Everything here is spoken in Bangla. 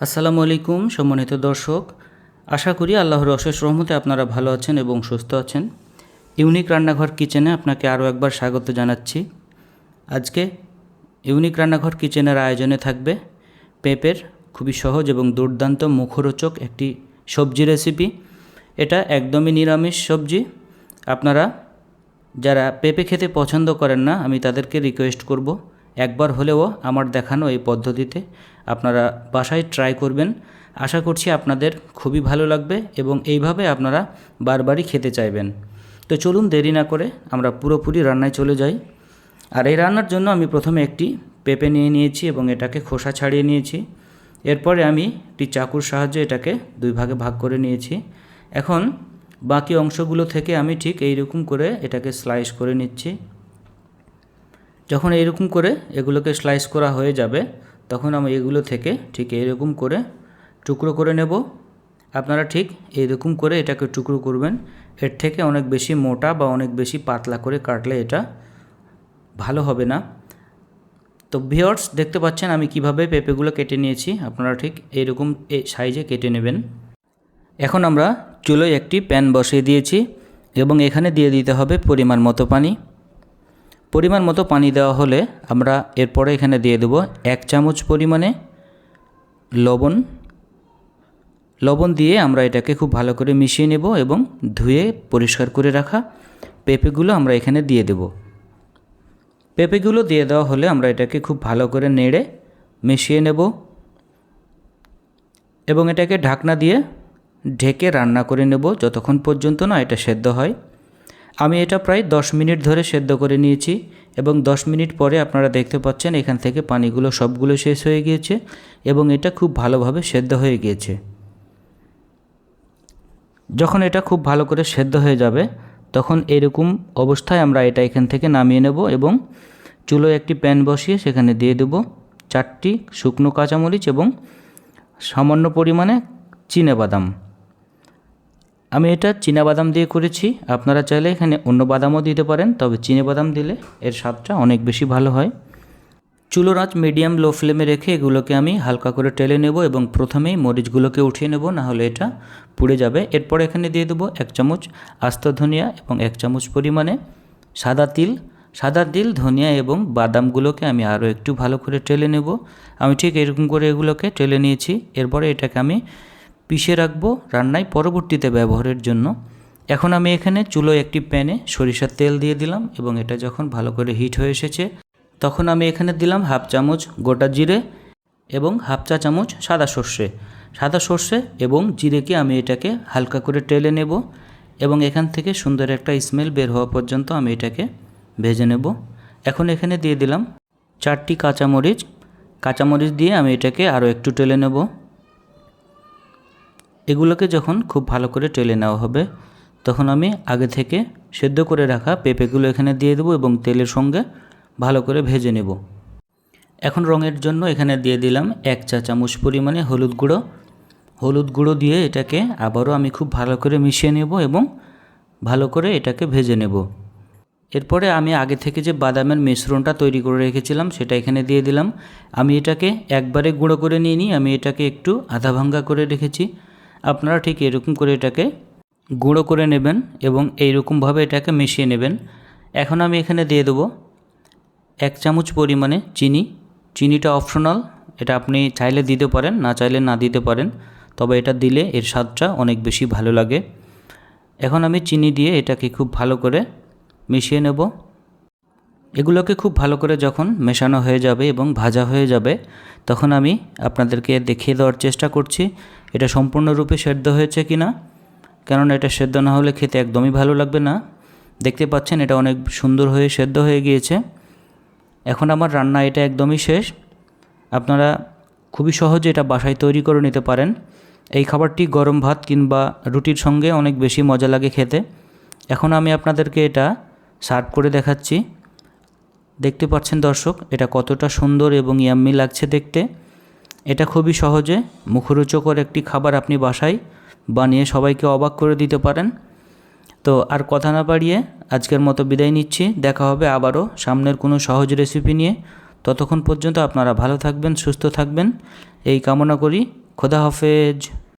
আসসালামু আলাইকুম সম্মানিত দর্শক, আশা করি আল্লাহর অশেষ রহমতে আপনারা ভালো আছেন এবং সুস্থ আছেন। ইউনিক রান্নাঘর কিচেনে আপনাকে আরও একবার স্বাগত জানাচ্ছি। আজকে ইউনিক রান্নাঘর কিচেনের আয়োজনে থাকবে পেঁপের খুবই সহজ এবং দুর্দান্ত মুখরোচক একটি সবজি রেসিপি। এটা একদমই নিরামিষ সবজি। আপনারা যারা পেঁপে খেতে পছন্দ করেন না, আমি তাদেরকে রিকোয়েস্ট করব একবার হলেও আমার দেখানো এই পদ্ধতিতে আপনারা বাসায় ট্রাই করবেন। আশা করছি আপনাদের খুবই ভালো লাগবে এবং এইভাবে আপনারা বারবারই খেতে চাইবেন। তো চলুন দেরি না করে আমরা পুরোপুরি রান্নায় চলে যাই। আর এই রান্নার জন্য আমি প্রথমে একটি পেঁপে নিয়ে নিয়েছি এবং এটাকে খোসা ছাড়িয়ে নিয়েছি। এরপরে আমি একটি চাকুর সাহায্যে এটাকে দুই ভাগে ভাগ করে নিয়েছি। এখন বাকি অংশগুলো থেকে আমি ঠিক এইরকম করে এটাকে স্লাইস করে নিচ্ছি। যখন এইরকম করে এগুলোকে স্লাইস করা হয়ে যাবে, তখন আমি এগুলো থেকে ঠিক এইরকম করে টুকরো করে নেব। আপনারা ঠিক এইরকম করে এটাকে টুকরো করবেন। এর থেকে অনেক বেশি মোটা বা অনেক বেশি পাতলা করে কাটলে এটা ভালো হবে না। তো ভিউয়ার্স, দেখতে পাচ্ছেন আমি কিভাবে পেঁপেগুলো কেটে নিয়েছি। আপনারা ঠিক এইরকম এই সাইজে কেটে নেবেন। এখন আমরা চুলোয় একটি প্যান বসিয়ে দিয়েছি এবং এখানে দিয়ে দিতে হবে পরিমাণ মতো পানি। পরিমাণ মতো পানি দেওয়া হলে আমরা এরপরে এখানে দিয়ে দেব 1 চামচ পরিমাণে লবণ দিয়ে আমরা এটাকে খুব ভালো করে মিশিয়ে নেব এবং ধুয়ে পরিষ্কার করে রাখা পেঁপেগুলো আমরা এখানে দিয়ে দেব। পেঁপেগুলো দিয়ে দেওয়া হলে আমরা এটাকে খুব ভালো করে নেড়ে মিশিয়ে নেব এবং এটাকে ঢাকনা দিয়ে ঢেকে রান্না করে নেব যতক্ষণ পর্যন্ত না এটা সেদ্ধ হয়। আমি এটা প্রায় 10 মিনিট ধরে সেদ্ধ করে নিয়েছি এবং 10 মিনিট পরে আপনারা দেখতে পাচ্ছেন এখান থেকে পানিগুলো সবগুলো শেষ হয়ে গিয়েছে এবং এটা খুব ভালোভাবে সেদ্ধ হয়ে গিয়েছে। যখন এটা খুব ভালো করে সেদ্ধ হয়ে যাবে, তখন এরকম অবস্থায় আমরা এটা এখান থেকে নামিয়ে নেব এবং চুলোয় একটি প্যান বসিয়ে সেখানে দিয়ে দেব 4টি শুকনো কাঁচামরিচ এবং সামান্য পরিমাণে চীনাবাদাম। আমি এটা চীনাবাদাম দিয়ে করেছি, আপনারা চাইলে এখানে অন্য বাদামও দিতে পারেন, তবে চীনাবাদাম দিলে এর স্বাদটা অনেক বেশি ভালো হয়। চুলোর আঁচ মিডিয়াম লো ফ্লেমে রেখে এগুলোকে আমি হালকা করে টেলে নেব এবং প্রথমেই মরিচগুলোকে উঠিয়ে নেব, না হলে এটা পুড়ে যাবে। এরপর এখানে দিয়ে দেবো 1 চামচ আস্ত ধনিয়া এবং 1 চামচ পরিমাণে সাদা তিল, ধনিয়া এবং বাদামগুলোকে আমি আরও একটু ভালো করে টেলে নেব। আমি ঠিক এরকম করে এগুলোকে টেলে নিয়েছি। এরপরে এটাকে আমি পিষে রাখবো রান্নায় পরবর্তীতে ব্যবহারের জন্য। এখন আমি এখানে চুলোয় একটি প্যানে সরিষার তেল দিয়ে দিলাম এবং এটা যখন ভালো করে হিট হয়ে এসেছে, তখন আমি এখানে দিলাম 1/2 চামচ গোটা জিরে এবং 1/2 চা চামচ সাদা সর্ষে এবং জিরেকে আমি এটাকে হালকা করে টেলে নেব এবং এখান থেকে সুন্দর একটা স্মেল বের হওয়া পর্যন্ত আমি এটাকে ভেজে নেব। এখন এখানে দিয়ে দিলাম 4টি কাঁচামরিচ দিয়ে আমি এটাকে আরও একটু টেলে নেব। এগুলোকে যখন খুব ভালো করে টেলে নেওয়া হবে, তখন আমি আগে থেকে সেদ্ধ করে রাখা পেঁপেগুলো এখানে দিয়ে দেবো এবং তেলের সঙ্গে ভালো করে ভেজে নেব। এখন রঙের জন্য এখানে দিয়ে দিলাম 1 চা চামচ পরিমাণে হলুদ গুঁড়ো দিয়ে এটাকে আবারও আমি খুব ভালো করে মিশিয়ে নেব এবং ভালো করে এটাকে ভেজে নেব। এরপরে আমি আগে থেকে যে বাদামের মিশ্রণটা তৈরি করে রেখেছিলাম সেটা এখানে দিয়ে দিলাম। আমি এটাকে একবারে গুঁড়ো করে নিইনি, আমি এটাকে একটু আধা ভাঙ্গা করে রেখেছি। আপনারা ঠিক এরকম করে এটাকে গুঁড়ো করে নেবেন এবং এইরকমভাবে এটাকে মিশিয়ে নেবেন। এখন আমি এখানে দিয়ে দেবো 1 চামচ পরিমাণে চিনিটা অপশনাল, এটা আপনি চাইলে দিতে পারেন, না চাইলে না দিতে পারেন, তবে এটা দিলে এর স্বাদটা অনেক বেশি ভালো লাগে। এখন আমি চিনি দিয়ে এটাকে খুব ভালো করে মিশিয়ে নেব। এগুলোকে খুব ভালো করে যখন মেশানো হয়ে যাবে এবং ভাজা হয়ে যাবে, তখন আমি আপনাদেরকে দেখিয়ে দেওয়ার চেষ্টা করছি এটা সম্পূর্ণরূপে সেদ্ধ হয়েছে কিনা, কেননা এটা সেদ্ধ না হলে খেতে একদমই ভালো লাগবে না। দেখতে পাচ্ছেন এটা অনেক সুন্দর হয়ে সেদ্ধ হয়ে গিয়েছে। এখন আমার রান্না এটা একদমই শেষ। আপনারা খুবই সহজে এটা বাসায় তৈরি করে নিতে পারেন। এই খাবারটি গরম ভাত কিংবা রুটির সঙ্গে অনেক বেশি মজা লাগে খেতে। এখন আমি আপনাদেরকে এটা সার্ভ করে দেখাচ্ছি। দেখতে পাচ্ছেন দর্শক, এটা কতটা সুন্দর এবং ইয়াম্মি লাগছে দেখতে। এটা খুবই সহজে মুখরোচকর একটি খাবার আপনি বাসায় বানিয়ে সবাইকে অবাক করে দিতে পারেন। তো আর কথা না বাড়িয়ে আজকের মতো বিদায় নিচ্ছি। দেখা হবে আবারও সামনের কোনো সহজ রেসিপি নিয়ে। ততক্ষণ পর্যন্ত আপনারা ভালো থাকবেন, সুস্থ থাকবেন এই কামনা করি। খোদা হাফেজ।